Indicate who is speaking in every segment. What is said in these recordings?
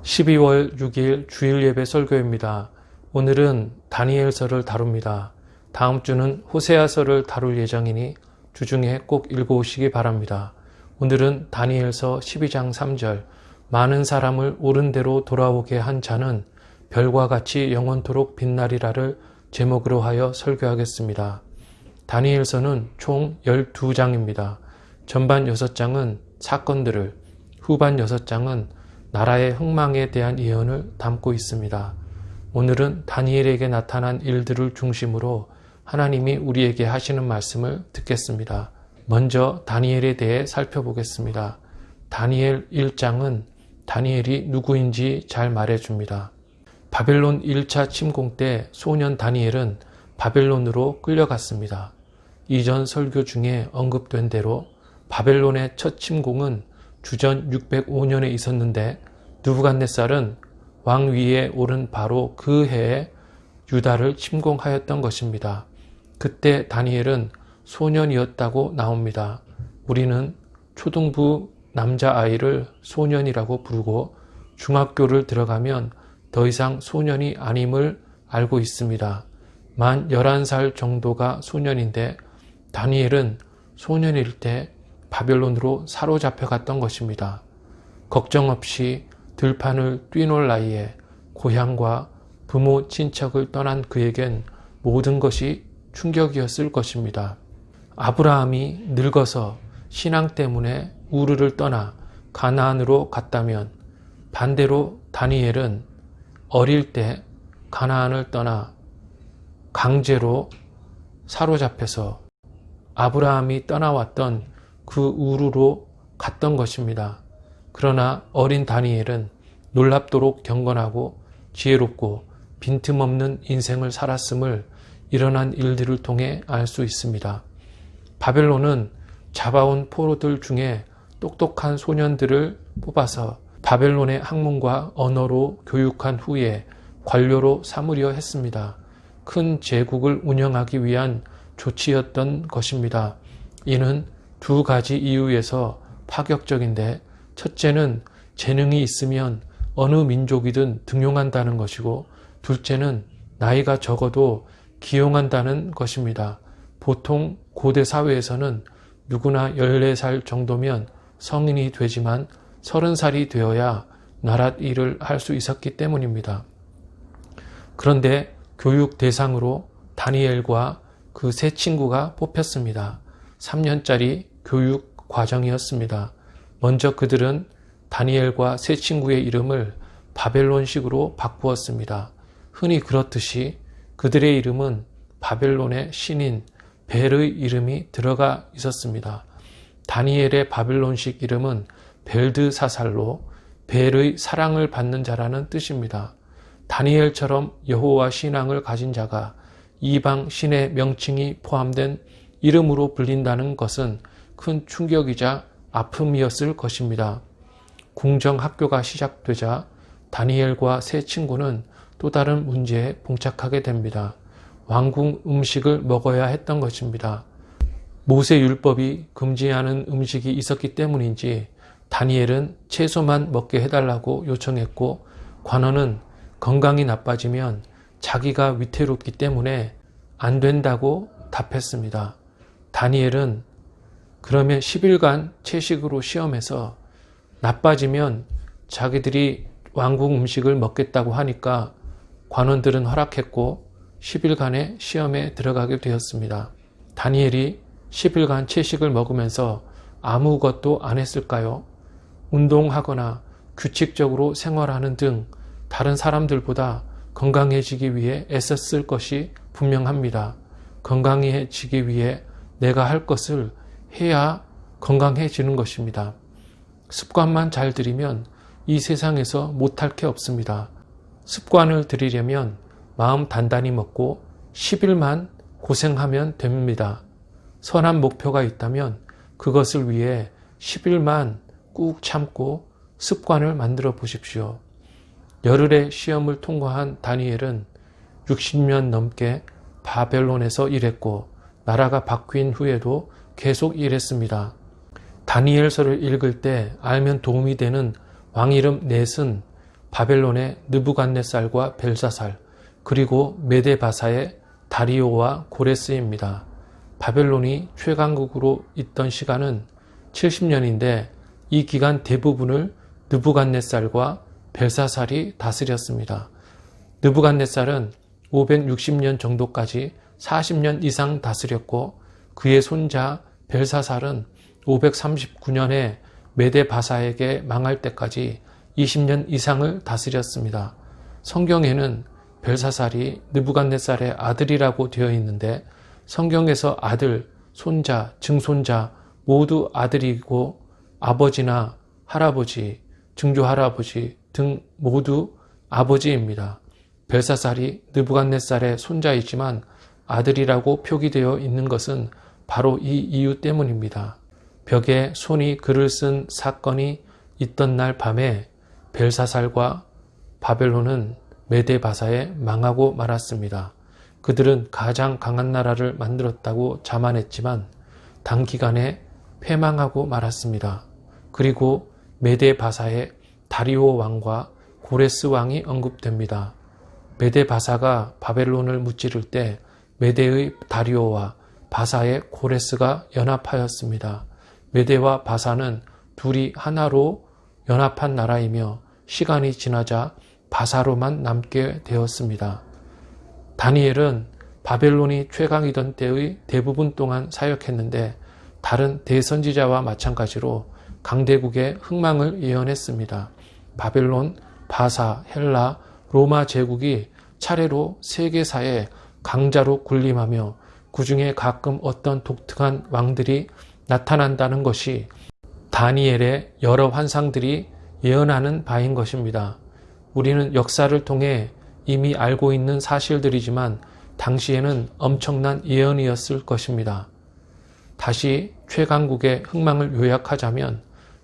Speaker 1: 12월 6일 주일 예배 설교입니다. 오늘은 다니엘서를 다룹니다. 다음 주는 호세아서를 다룰 예정이니 주중에 꼭 읽어오시기 바랍니다. 오늘은 다니엘서 12장 3절 많은 사람을 옳은 대로 돌아오게 한 자는 별과 같이 영원토록 빛나리라를 제목으로 하여 설교하겠습니다. 다니엘서는 총 12장입니다. 전반 6장은 사건들을, 후반 6장은 나라의 흥망에 대한 예언을 담고 있습니다. 오늘은 다니엘에게 나타난 일들을 중심으로 하나님이 우리에게 하시는 말씀을 듣겠습니다. 먼저 다니엘에 대해 살펴보겠습니다. 다니엘 1장은 다니엘이 누구인지 잘 말해줍니다. 바벨론 1차 침공 때 소년 다니엘은 바벨론으로 끌려갔습니다. 이전 설교 중에 언급된 대로 바벨론의 첫 침공은 주전 605년에 있었는데 느부갓네살은 왕위에 오른 바로 그 해에 유다를 침공하였던 것입니다. 그때 다니엘은 소년이었다고 나옵니다. 우리는 초등부 남자아이를 소년이라고 부르고 중학교를 들어가면 더 이상 소년이 아님을 알고 있습니다. 만 11살 정도가 소년인데 다니엘은 소년일 때 바벨론으로 사로잡혀갔던 것입니다. 걱정 없이 들판을 뛰놀 나이에 고향과 부모 친척을 떠난 그에겐 모든 것이 충격이었을 것입니다. 아브라함이 늙어서 신앙 때문에 우르를 떠나 가나안으로 갔다면 반대로 다니엘은 어릴 때 가나안을 떠나 강제로 사로잡혀서 아브라함이 떠나왔던 그 우르로 갔던 것입니다. 그러나 어린 다니엘은 놀랍도록 경건하고 지혜롭고 빈틈없는 인생을 살았음을 일어난 일들을 통해 알 수 있습니다. 바벨론은 잡아온 포로들 중에 똑똑한 소년들을 뽑아서 바벨론의 학문과 언어로 교육한 후에 관료로 삼으려 했습니다. 큰 제국을 운영하기 위한 조치였던 것입니다. 이는 두 가지 이유에서 파격적인데, 첫째는 재능이 있으면 어느 민족이든 등용한다는 것이고, 둘째는 나이가 적어도 기용한다는 것입니다. 보통 고대 사회에서는 누구나 14살 정도면 성인이 되지만 30살이 되어야 나라 일을 할 수 있었기 때문입니다. 그런데 교육 대상으로 다니엘과 그 세 친구가 뽑혔습니다. 3년짜리 교육 과정이었습니다. 먼저 그들은 다니엘과 세 친구의 이름을 바벨론식으로 바꾸었습니다. 흔히 그렇듯이 그들의 이름은 바벨론의 신인 벨의 이름이 들어가 있었습니다. 다니엘의 바벨론식 이름은 벨드사살로 벨의 사랑을 받는 자라는 뜻입니다. 다니엘처럼 여호와 신앙을 가진 자가 이방 신의 명칭이 포함된 이름으로 불린다는 것은 큰 충격이자 아픔이었을 것입니다. 궁정학교가 시작되자 다니엘과 세 친구는 또 다른 문제에 봉착하게 됩니다. 왕궁 음식을 먹어야 했던 것입니다. 모세 율법이 금지하는 음식이 있었기 때문인지 다니엘은 채소만 먹게 해달라고 요청했고, 관원은 건강이 나빠지면 자기가 위태롭기 때문에 안 된다고 답했습니다. 다니엘은 그러면 10일간 채식으로 시험해서 나빠지면 자기들이 왕궁 음식을 먹겠다고 하니까 관원들은 허락했고 10일간의 시험에 들어가게 되었습니다. 다니엘이 10일간 채식을 먹으면서 아무것도 안 했을까요? 운동하거나 규칙적으로 생활하는 등 다른 사람들보다 건강해지기 위해 애썼을 것이 분명합니다. 건강해지기 위해 내가 할 것을 해야 건강해지는 것입니다. 습관만 잘 들이면 이 세상에서 못할 게 없습니다. 습관을 들이려면 마음 단단히 먹고 10일만 고생하면 됩니다. 선한 목표가 있다면 그것을 위해 10일만 꾹 참고 습관을 만들어 보십시오. 열흘의 시험을 통과한 다니엘은 60년 넘게 바벨론에서 일했고 나라가 바뀐 후에도 계속 일했습니다. 다니엘서를 읽을 때 알면 도움이 되는 왕 이름 넷은 바벨론의 느부갓네살과 벨사살, 그리고 메데바사의 다리오와 고레스입니다. 바벨론이 최강국으로 있던 시간은 70년인데 이 기간 대부분을 느부갓네살과 벨사살이 다스렸습니다. 느부갓네살은 560년 정도까지 40년 이상 다스렸고 그의 손자 벨사살은 539년에 메데바사에게 망할 때까지 20년 이상을 다스렸습니다. 성경에는 벨사살이 느부갓네살의 아들이라고 되어 있는데 성경에서 아들, 손자, 증손자 모두 아들이고 아버지나 할아버지, 증조할아버지 등 모두 아버지입니다. 벨사살이 느부갓네살의 손자이지만 아들이라고 표기되어 있는 것은 바로 이 이유 때문입니다. 벽에 손이 글을 쓴 사건이 있던 날 밤에 벨사살과 바벨론은 메데바사에 망하고 말았습니다. 그들은 가장 강한 나라를 만들었다고 자만했지만 단기간에 패망하고 말았습니다. 그리고 메데바사의 다리오 왕과 고레스 왕이 언급됩니다. 메데바사가 바벨론을 무찌를 때 메데의 다리오와 바사의 고레스가 연합하였습니다. 메데와 바사는 둘이 하나로 연합한 나라이며 시간이 지나자 바사로만 남게 되었습니다. 다니엘은 바벨론이 최강이던 때의 대부분 동안 사역했는데 다른 대선지자와 마찬가지로 강대국의 흥망을 예언했습니다. 바벨론, 바사, 헬라, 로마 제국이 차례로 세계사에 강자로 군림하며 그 중에 가끔 어떤 독특한 왕들이 나타난다는 것이 다니엘의 여러 환상들이 예언하는 바인 것입니다. 우리는 역사를 통해 이미 알고 있는 사실들이지만 당시에는 엄청난 예언이었을 것입니다. 다시 최강국의 흥망을 요약하자면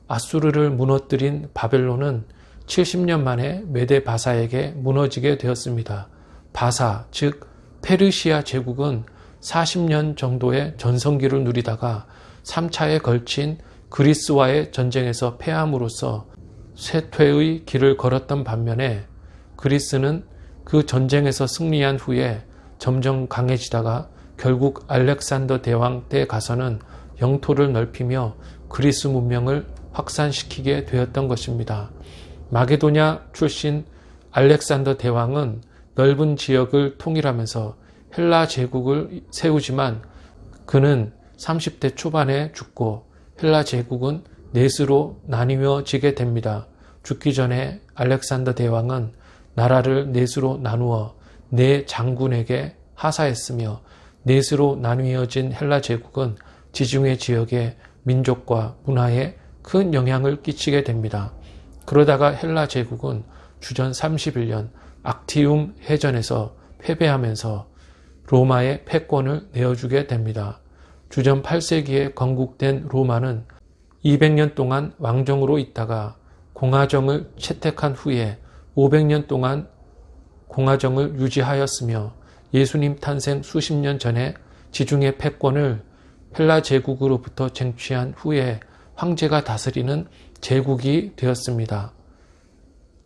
Speaker 1: 아수르를 무너뜨린 바벨론은 70년 만에 메데바사에게 무너지게 되었습니다. 바사, 즉 페르시아 제국은 40년 정도의 전성기를 누리다가 3차에 걸친 그리스와의 전쟁에서 패함으로써 쇠퇴의 길을 걸었던 반면에 그리스는 그 전쟁에서 승리한 후에 점점 강해지다가 결국 알렉산더 대왕 때 가서는 영토를 넓히며 그리스 문명을 확산시키게 되었던 것입니다. 마게도냐 출신 알렉산더 대왕은 넓은 지역을 통일하면서 헬라 제국을 세우지만 그는 30대 초반에 죽고 헬라 제국은 넷으로 나뉘어지게 됩니다. 죽기 전에 알렉산더 대왕은 나라를 넷으로 나누어 네 장군에게 하사했으며 넷으로 나뉘어진 헬라 제국은 지중해 지역의 민족과 문화에 큰 영향을 끼치게 됩니다. 그러다가 헬라 제국은 주전 31년 악티움 해전에서 패배하면서 로마의 패권을 내어주게 됩니다. 주전 8세기에 건국된 로마는 200년 동안 왕정으로 있다가 공화정을 채택한 후에 500년 동안 공화정을 유지하였으며 예수님 탄생 수십 년 전에 지중해 패권을 헬라 제국으로부터 쟁취한 후에 황제가 다스리는 제국이 되었습니다.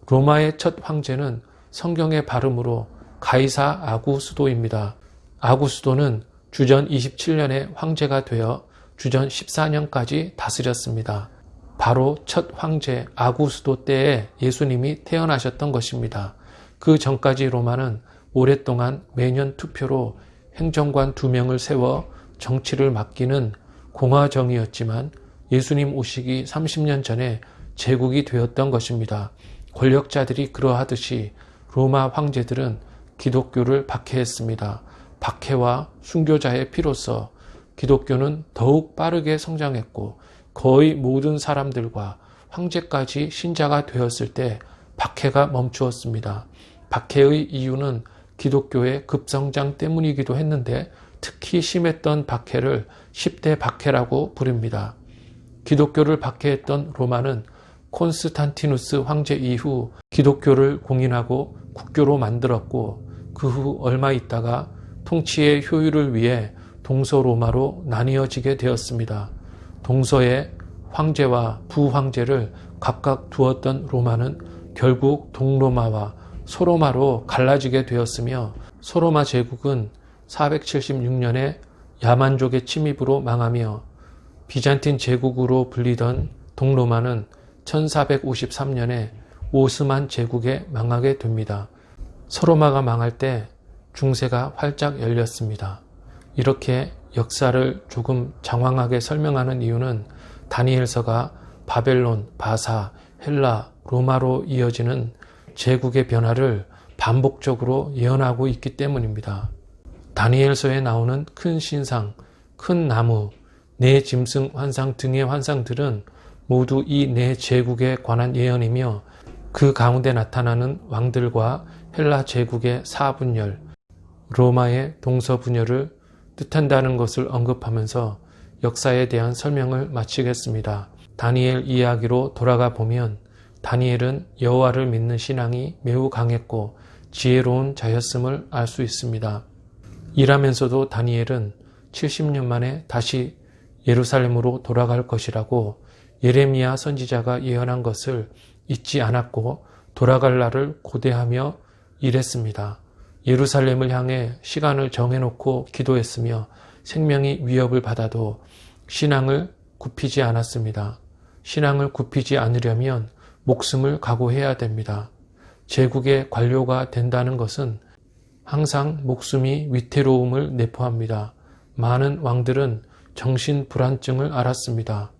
Speaker 1: 로마의 첫 황제는 성경의 발음으로 가이사 아구스도입니다. 아구스도는 주전 27년에 황제가 되어 주전 14년까지 다스렸습니다. 바로 첫 황제 아구스도 때에 예수님이 태어나셨던 것입니다. 그 전까지 로마는 오랫동안 매년 투표로 행정관 2명을 세워 정치를 맡기는 공화정이었지만 예수님 오시기 30년 전에 제국이 되었던 것입니다. 권력자들이 그러하듯이 로마 황제들은 기독교를 박해했습니다. 박해와 순교자의 피로써 기독교는 더욱 빠르게 성장했고 거의 모든 사람들과 황제까지 신자가 되었을 때 박해가 멈추었습니다. 박해의 이유는 기독교의 급성장 때문이기도 했는데 특히 심했던 박해를 10대 박해라고 부릅니다. 기독교를 박해했던 로마는 콘스탄티누스 황제 이후 기독교를 공인하고 국교로 만들었고 그 후 얼마 있다가 통치의 효율을 위해 동서로마로 나뉘어지게 되었습니다. 동서에 황제와 부황제를 각각 두었던 로마는 결국 동로마와 소로마로 갈라지게 되었으며 소로마 제국은 476년에 야만족의 침입으로 망하며 비잔틴 제국으로 불리던 동로마는 1453년에 오스만 제국에 망하게 됩니다. 소로마가 망할 때 중세가 활짝 열렸습니다. 이렇게 역사를 조금 장황하게 설명하는 이유는 다니엘서가 바벨론, 바사, 헬라, 로마로 이어지는 제국의 변화를 반복적으로 예언하고 있기 때문입니다. 다니엘서에 나오는 큰 신상, 큰 나무, 네 짐승 환상 등의 환상들은 모두 이 네 제국에 관한 예언이며 그 가운데 나타나는 왕들과 헬라 제국의 사분열, 로마의 동서분열을 뜻한다는 것을 언급하면서 역사에 대한 설명을 마치겠습니다. 다니엘 이야기로 돌아가 보면 다니엘은 여호와를 믿는 신앙이 매우 강했고 지혜로운 자였음을 알 수 있습니다. 일하면서도 다니엘은 70년 만에 다시 예루살렘으로 돌아갈 것이라고 예레미야 선지자가 예언한 것을 잊지 않았고 돌아갈 날을 고대하며 일했습니다. 예루살렘을 향해 시간을 정해놓고 기도했으며 생명이 위협을 받아도 신앙을 굽히지 않았습니다. 신앙을 굽히지 않으려면 목숨을 각오해야 됩니다. 제국의 관료가 된다는 것은 항상 목숨이 위태로움을 내포합니다. 많은 왕들은 정신불안증을 앓았습니다.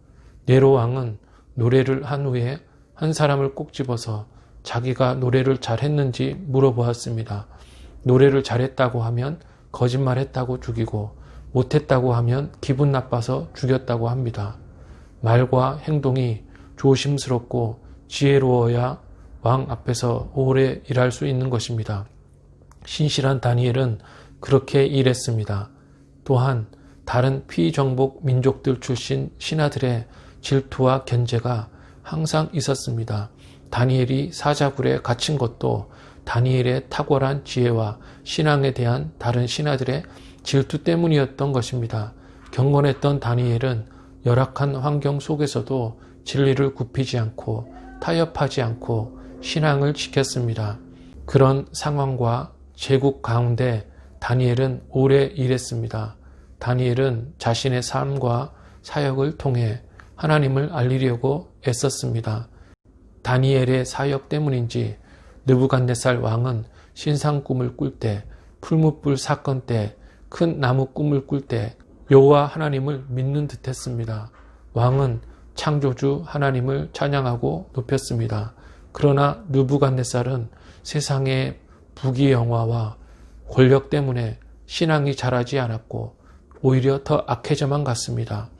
Speaker 1: 네로 왕은 노래를 한 후에 한 사람을 꼭 집어서 자기가 노래를 잘했는지 물어보았습니다. 노래를 잘했다고 하면 거짓말했다고 죽이고 못했다고 하면 기분 나빠서 죽였다고 합니다. 말과 행동이 조심스럽고 지혜로워야 왕 앞에서 오래 일할 수 있는 것입니다. 신실한 다니엘은 그렇게 일했습니다. 또한 다른 피정복 민족들 출신 신하들의 질투와 견제가 항상 있었습니다. 다니엘이 사자굴에 갇힌 것도 다니엘의 탁월한 지혜와 신앙에 대한 다른 신하들의 질투 때문이었던 것입니다. 경건했던 다니엘은 열악한 환경 속에서도 진리를 굽히지 않고 타협하지 않고 신앙을 지켰습니다. 그런 상황과 제국 가운데 다니엘은 오래 일했습니다. 다니엘은 자신의 삶과 사역을 통해 하나님을 알리려고 애썼습니다. 다니엘의 사역 때문인지 느부갓네살 왕은 신상 꿈을 꿀 때, 풀무불 사건 때, 큰 나무 꿈을 꿀 때 여호와 하나님을 믿는 듯했습니다. 왕은 창조주 하나님을 찬양하고 높였습니다. 그러나 느부갓네살은 세상의 부귀영화와 권력 때문에 신앙이 자라지 않았고 오히려 더 악해져만 갔습니다.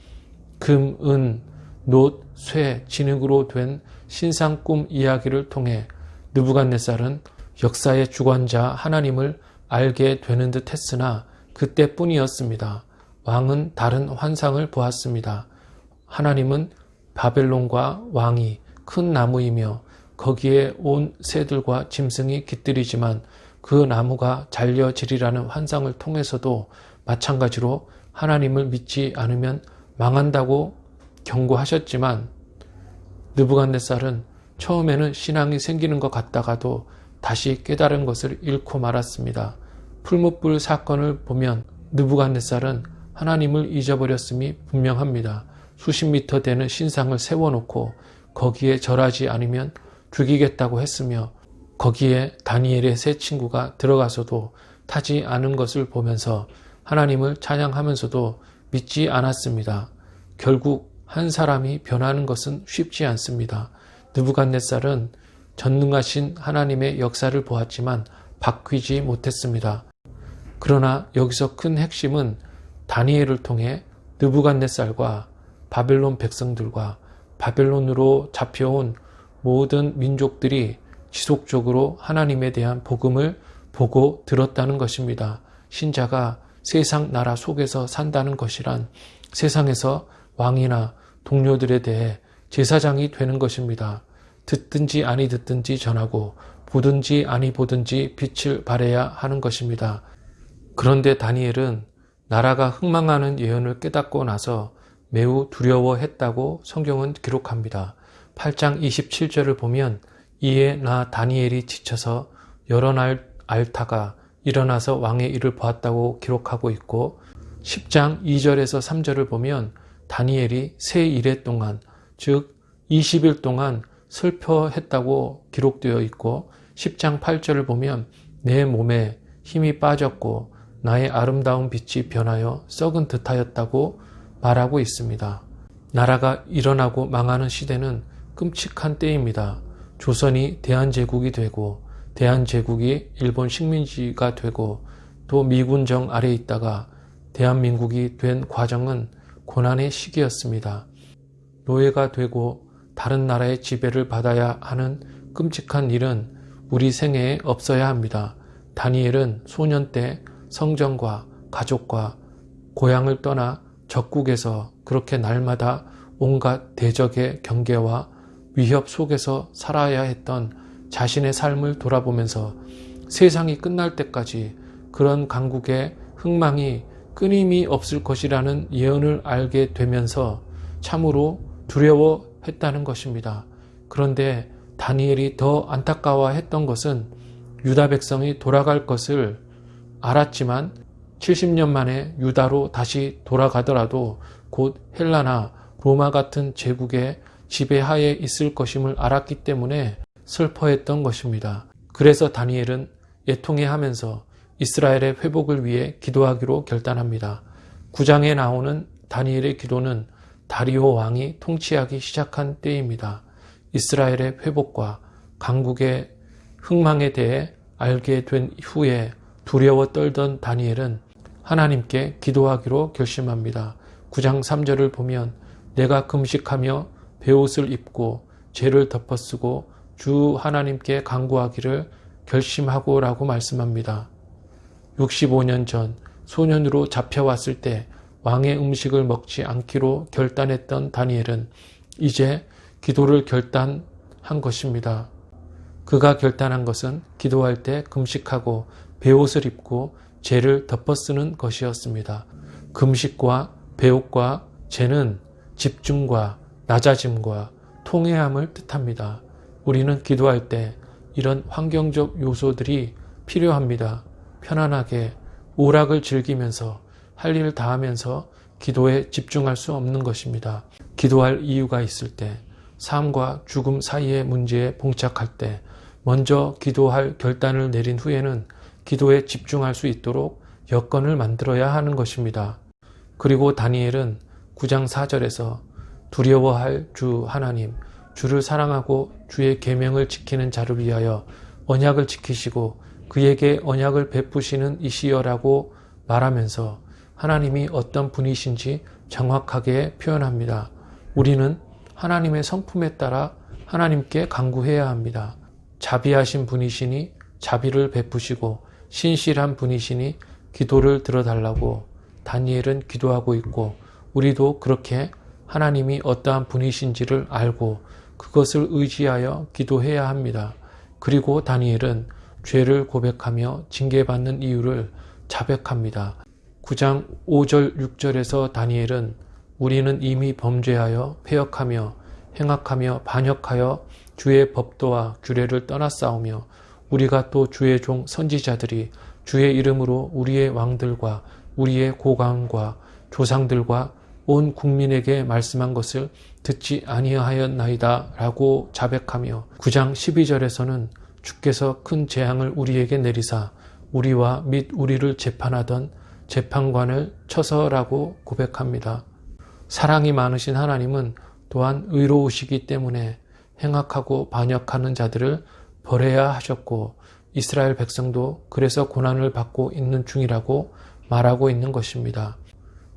Speaker 1: 금, 은, 놋, 쇠, 진흙으로 된 신상 꿈 이야기를 통해 느부갓네살은 역사의 주관자 하나님을 알게 되는 듯 했으나 그때뿐이었습니다. 왕은 다른 환상을 보았습니다. 하나님은 바벨론과 왕이 큰 나무이며 거기에 온 새들과 짐승이 깃들이지만 그 나무가 잘려지리라는 환상을 통해서도 마찬가지로 하나님을 믿지 않으면 망한다고 경고하셨지만 느부갓네살은 처음에는 신앙이 생기는 것 같다가도 다시 깨달은 것을 잃고 말았습니다. 풀무불 사건을 보면 느부갓네살은 하나님을 잊어버렸음이 분명합니다. 수십 미터 되는 신상을 세워놓고 거기에 절하지 않으면 죽이겠다고 했으며 거기에 다니엘의 세 친구가 들어가서도 타지 않은 것을 보면서 하나님을 찬양하면서도 믿지 않았습니다. 결국 한 사람이 변하는 것은 쉽지 않습니다. 느부갓네살은 전능하신 하나님의 역사를 보았지만 바뀌지 못했습니다. 그러나 여기서 큰 핵심은 다니엘을 통해 느부갓네살과 바벨론 백성들과 바벨론으로 잡혀온 모든 민족들이 지속적으로 하나님에 대한 복음을 보고 들었다는 것입니다. 신자가 세상 나라 속에서 산다는 것이란 세상에서 왕이나 동료들에 대해 제사장이 되는 것입니다. 듣든지 아니 듣든지 전하고 보든지 아니 보든지 빛을 발해야 하는 것입니다. 그런데 다니엘은 나라가 흥망하는 예언을 깨닫고 나서 매우 두려워했다고 성경은 기록합니다. 8장 27절을 보면 이에 나 다니엘이 지쳐서 여러 날 앓다가 일어나서 왕의 일을 보았다고 기록하고 있고, 10장 2절에서 3절을 보면 다니엘이 세 일해 동안, 즉 20일 동안 슬퍼했다고 기록되어 있고, 10장 8절을 보면 내 몸에 힘이 빠졌고 나의 아름다운 빛이 변하여 썩은 듯하였다고 말하고 있습니다. 나라가 일어나고 망하는 시대는 끔찍한 때입니다. 조선이 대한제국이 되고 대한제국이 일본 식민지가 되고 또 미군정 아래에 있다가 대한민국이 된 과정은 고난의 시기였습니다. 노예가 되고 다른 나라의 지배를 받아야 하는 끔찍한 일은 우리 생애에 없어야 합니다. 다니엘은 소년 때 성전과 가족과 고향을 떠나 적국에서 그렇게 날마다 온갖 대적의 경계와 위협 속에서 살아야 했던 자신의 삶을 돌아보면서 세상이 끝날 때까지 그런 강국의 흥망이 끊임이 없을 것이라는 예언을 알게 되면서 참으로 두려워했다는 것입니다. 그런데 다니엘이 더 안타까워했던 것은 유다 백성이 돌아갈 것을 알았지만 70년 만에 유다로 다시 돌아가더라도 곧 헬라나 로마 같은 제국의 지배하에 있을 것임을 알았기 때문에 슬퍼했던 것입니다. 그래서 다니엘은 애통해하면서 이스라엘의 회복을 위해 기도하기로 결단합니다. 9장에 나오는 다니엘의 기도는 다리오 왕이 통치하기 시작한 때입니다. 이스라엘의 회복과 강국의 흥망에 대해 알게 된 후에 두려워 떨던 다니엘은 하나님께 기도하기로 결심합니다. 9장 3절을 보면 내가 금식하며 베옷을 입고 죄를 덮어쓰고 주 하나님께 간구하기를 결심하고 라고 말씀합니다. 65년 전 소년으로 잡혀왔을 때 왕의 음식을 먹지 않기로 결단했던 다니엘은 이제 기도를 결단한 것입니다. 그가 결단한 것은 기도할 때 금식하고 베옷을 입고 죄를 덮어쓰는 것이었습니다. 금식과 베옷과 죄는 집중과 낮아짐과 통회함을 뜻합니다. 우리는 기도할 때 이런 환경적 요소들이 필요합니다. 편안하게 오락을 즐기면서 할 일을 다 하면서 기도에 집중할 수 없는 것입니다. 기도할 이유가 있을 때, 삶과 죽음 사이의 문제에 봉착할 때 먼저 기도할 결단을 내린 후에는 기도에 집중할 수 있도록 여건을 만들어야 하는 것입니다. 그리고 다니엘은 9장 4절에서 두려워할 주 하나님, 주를 사랑하고 주의 계명을 지키는 자를 위하여 언약을 지키시고 그에게 언약을 베푸시는 이시여라고 말하면서 하나님이 어떤 분이신지 정확하게 표현합니다. 우리는 하나님의 성품에 따라 하나님께 간구해야 합니다. 자비하신 분이시니 자비를 베푸시고 신실한 분이시니 기도를 들어달라고 다니엘은 기도하고 있고, 우리도 그렇게 하나님이 어떠한 분이신지를 알고 그것을 의지하여 기도해야 합니다. 그리고 다니엘은 죄를 고백하며 징계받는 이유를 자백합니다. 9장 5절 6절에서 다니엘은 우리는 이미 범죄하여 패역하며 행악하며 반역하여 주의 법도와 규례를 떠났사오며 우리가 또 주의 종 선지자들이 주의 이름으로 우리의 왕들과 우리의 고관과 조상들과 온 국민에게 말씀한 것을 듣지 아니하였나이다 라고 자백하며 9장 12절에서는 주께서 큰 재앙을 우리에게 내리사 우리와 및 우리를 재판하던 재판관을 쳐서라고 고백합니다. 사랑이 많으신 하나님은 또한 의로우시기 때문에 행악하고 반역하는 자들을 벌해야 하셨고 이스라엘 백성도 그래서 고난을 받고 있는 중이라고 말하고 있는 것입니다.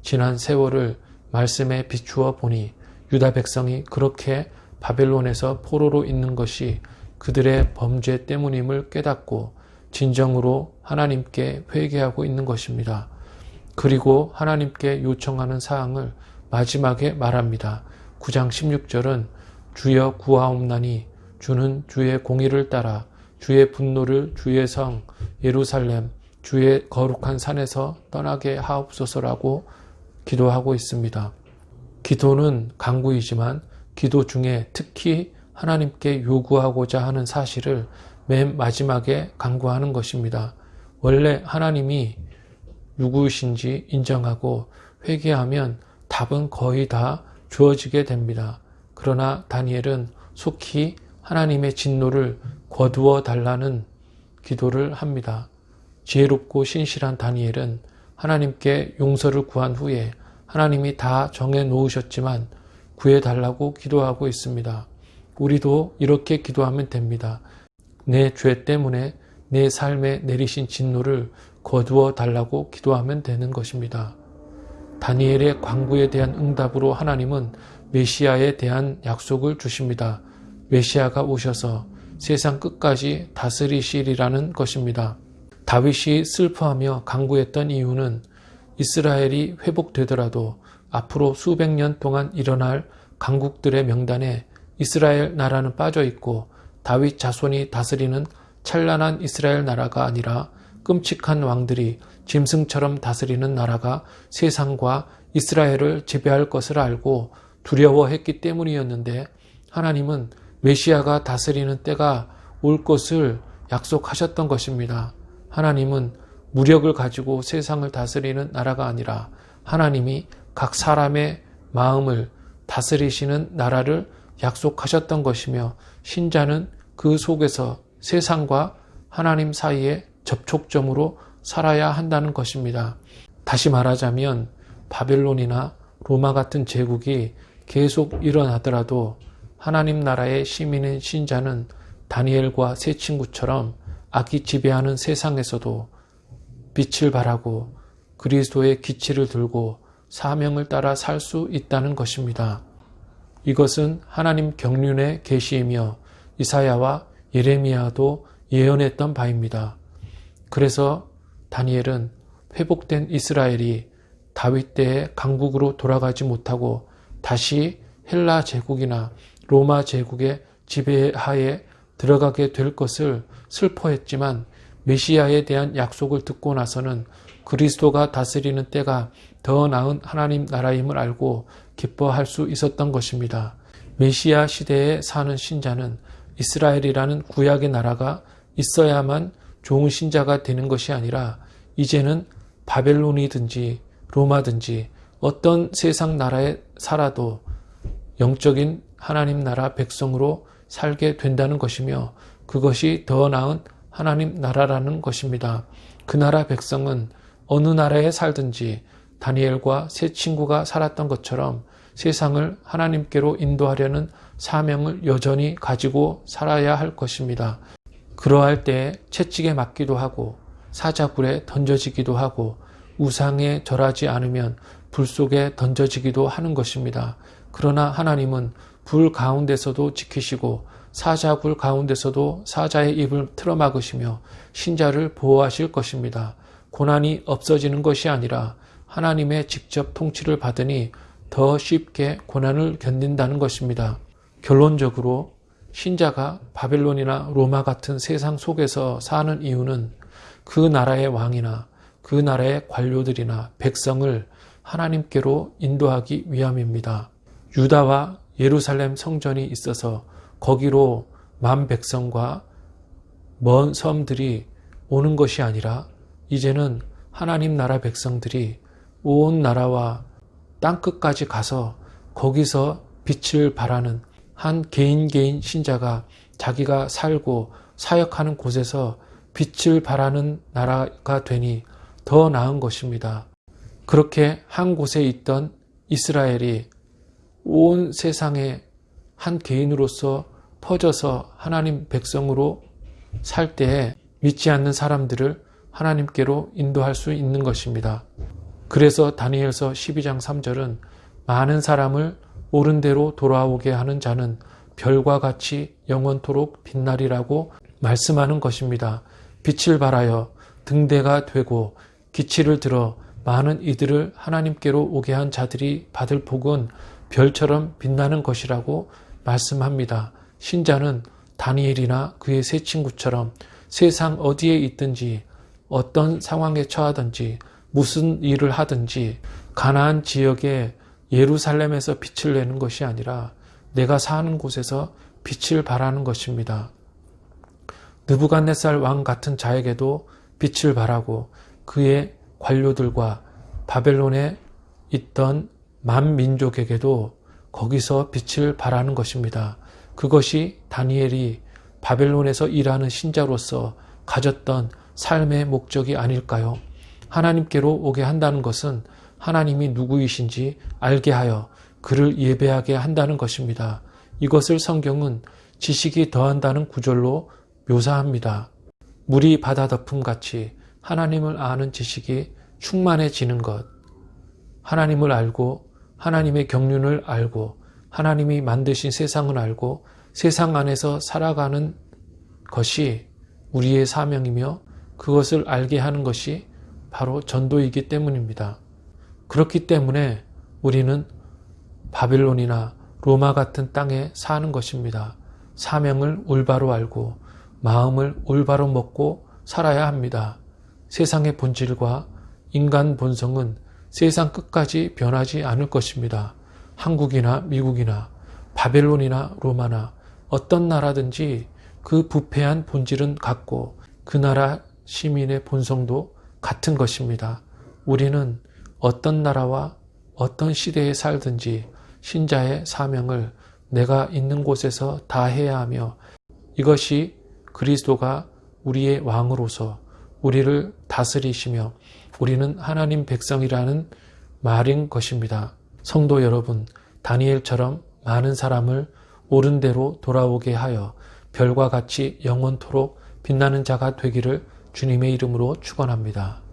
Speaker 1: 지난 세월을 말씀에 비추어 보니 유다 백성이 그렇게 바벨론에서 포로로 있는 것이 그들의 범죄 때문임을 깨닫고 진정으로 하나님께 회개하고 있는 것입니다. 그리고 하나님께 요청하는 사항을 마지막에 말합니다. 9장 16절은 주여 구하옵나니 주는 주의 공의를 따라 주의 분노를 주의 성 예루살렘 주의 거룩한 산에서 떠나게 하옵소서라고 기도하고 있습니다. 기도는 간구이지만 기도 중에 특히 하나님께 요구하고자 하는 사실을 맨 마지막에 강구하는 것입니다. 원래 하나님이 누구이신지 인정하고 회개하면 답은 거의 다 주어지게 됩니다. 그러나 다니엘은 속히 하나님의 진노를 거두어 달라는 기도를 합니다. 지혜롭고 신실한 다니엘은 하나님께 용서를 구한 후에 하나님이 다 정해 놓으셨지만 구해달라고 기도하고 있습니다. 우리도 이렇게 기도하면 됩니다. 내 죄 때문에 내 삶에 내리신 진노를 거두어 달라고 기도하면 되는 것입니다. 다니엘의 간구에 대한 응답으로 하나님은 메시아에 대한 약속을 주십니다. 메시아가 오셔서 세상 끝까지 다스리시리라는 것입니다. 다윗이 슬퍼하며 간구했던 이유는 이스라엘이 회복되더라도 앞으로 수백 년 동안 일어날 강국들의 명단에 이스라엘 나라는 빠져 있고 다윗 자손이 다스리는 찬란한 이스라엘 나라가 아니라 끔찍한 왕들이 짐승처럼 다스리는 나라가 세상과 이스라엘을 지배할 것을 알고 두려워했기 때문이었는데 하나님은 메시아가 다스리는 때가 올 것을 약속하셨던 것입니다. 하나님은 무력을 가지고 세상을 다스리는 나라가 아니라 하나님이 각 사람의 마음을 다스리시는 나라를 약속하셨던 것이며 신자는 그 속에서 세상과 하나님 사이의 접촉점으로 살아야 한다는 것입니다. 다시 말하자면 바벨론이나 로마 같은 제국이 계속 일어나더라도 하나님 나라의 시민인 신자는 다니엘과 세 친구처럼 악이 지배하는 세상에서도 빛을 발하고 그리스도의 기치를 들고 사명을 따라 살 수 있다는 것입니다. 이것은 하나님 경륜의 계시이며 이사야와 예레미야도 예언했던 바입니다. 그래서 다니엘은 회복된 이스라엘이 다윗 때의 강국으로 돌아가지 못하고 다시 헬라 제국이나 로마 제국의 지배하에 들어가게 될 것을 슬퍼했지만 메시아에 대한 약속을 듣고 나서는 그리스도가 다스리는 때가 더 나은 하나님 나라임을 알고 기뻐할 수 있었던 것입니다. 메시아 시대에 사는 신자는 이스라엘이라는 구약의 나라가 있어야만 좋은 신자가 되는 것이 아니라 이제는 바벨론이든지 로마든지 어떤 세상 나라에 살아도 영적인 하나님 나라 백성으로 살게 된다는 것이며 그것이 더 나은 하나님 나라라는 것입니다. 그 나라 백성은 어느 나라에 살든지 다니엘과 세 친구가 살았던 것처럼 세상을 하나님께로 인도하려는 사명을 여전히 가지고 살아야 할 것입니다. 그러할 때에 채찍에 맞기도 하고 사자굴에 던져지기도 하고 우상에 절하지 않으면 불 속에 던져지기도 하는 것입니다. 그러나 하나님은 불 가운데서도 지키시고 사자굴 가운데서도 사자의 입을 틀어막으시며 신자를 보호하실 것입니다. 고난이 없어지는 것이 아니라 하나님의 직접 통치를 받으니 더 쉽게 고난을 견딘다는 것입니다. 결론적으로 신자가 바벨론이나 로마 같은 세상 속에서 사는 이유는 그 나라의 왕이나 그 나라의 관료들이나 백성을 하나님께로 인도하기 위함입니다. 유다와 예루살렘 성전이 있어서 거기로 만 백성과 먼 섬들이 오는 것이 아니라 이제는 하나님 나라 백성들이 온 나라와 땅끝까지 가서 거기서 빛을 발하는 한 개인 신자가 자기가 살고 사역하는 곳에서 빛을 발하는 나라가 되니 더 나은 것입니다. 그렇게 한 곳에 있던 이스라엘이 온 세상에 한 개인으로서 퍼져서 하나님 백성으로 살 때에 믿지 않는 사람들을 하나님께로 인도할 수 있는 것입니다. 그래서 다니엘서 12장 3절은 많은 사람을 옳은 대로 돌아오게 하는 자는 별과 같이 영원토록 빛나리라고 말씀하는 것입니다. 빛을 발하여 등대가 되고 기치를 들어 많은 이들을 하나님께로 오게 한 자들이 받을 복은 별처럼 빛나는 것이라고 말씀합니다. 신자는 다니엘이나 그의 세 친구처럼 세상 어디에 있든지 어떤 상황에 처하든지 무슨 일을 하든지 가나안 지역의 예루살렘에서 빛을 내는 것이 아니라 내가 사는 곳에서 빛을 발하는 것입니다. 느부갓네살 왕 같은 자에게도 빛을 발하고 그의 관료들과 바벨론에 있던 만민족에게도 거기서 빛을 발하는 것입니다. 그것이 다니엘이 바벨론에서 일하는 신자로서 가졌던 삶의 목적이 아닐까요? 하나님께로 오게 한다는 것은 하나님이 누구이신지 알게 하여 그를 예배하게 한다는 것입니다. 이것을 성경은 지식이 더한다는 구절로 묘사합니다. 물이 바다 덮음같이 하나님을 아는 지식이 충만해지는 것, 하나님을 알고 하나님의 경륜을 알고 하나님이 만드신 세상을 알고 세상 안에서 살아가는 것이 우리의 사명이며 그것을 알게 하는 것이 바로 전도이기 때문입니다. 그렇기 때문에 우리는 바벨론이나 로마 같은 땅에 사는 것입니다. 사명을 올바로 알고 마음을 올바로 먹고 살아야 합니다. 세상의 본질과 인간 본성은 세상 끝까지 변하지 않을 것입니다. 한국이나 미국이나 바벨론이나 로마나 어떤 나라든지 그 부패한 본질은 같고 그 나라 시민의 본성도 같은 것입니다. 우리는 어떤 나라와 어떤 시대에 살든지 신자의 사명을 내가 있는 곳에서 다 해야 하며 이것이 그리스도가 우리의 왕으로서 우리를 다스리시며 우리는 하나님 백성이라는 말인 것입니다. 성도 여러분, 다니엘처럼 많은 사람을 옳은 대로 돌아오게 하여 별과 같이 영원토록 빛나는 자가 되기를 주님의 이름으로 축원합니다.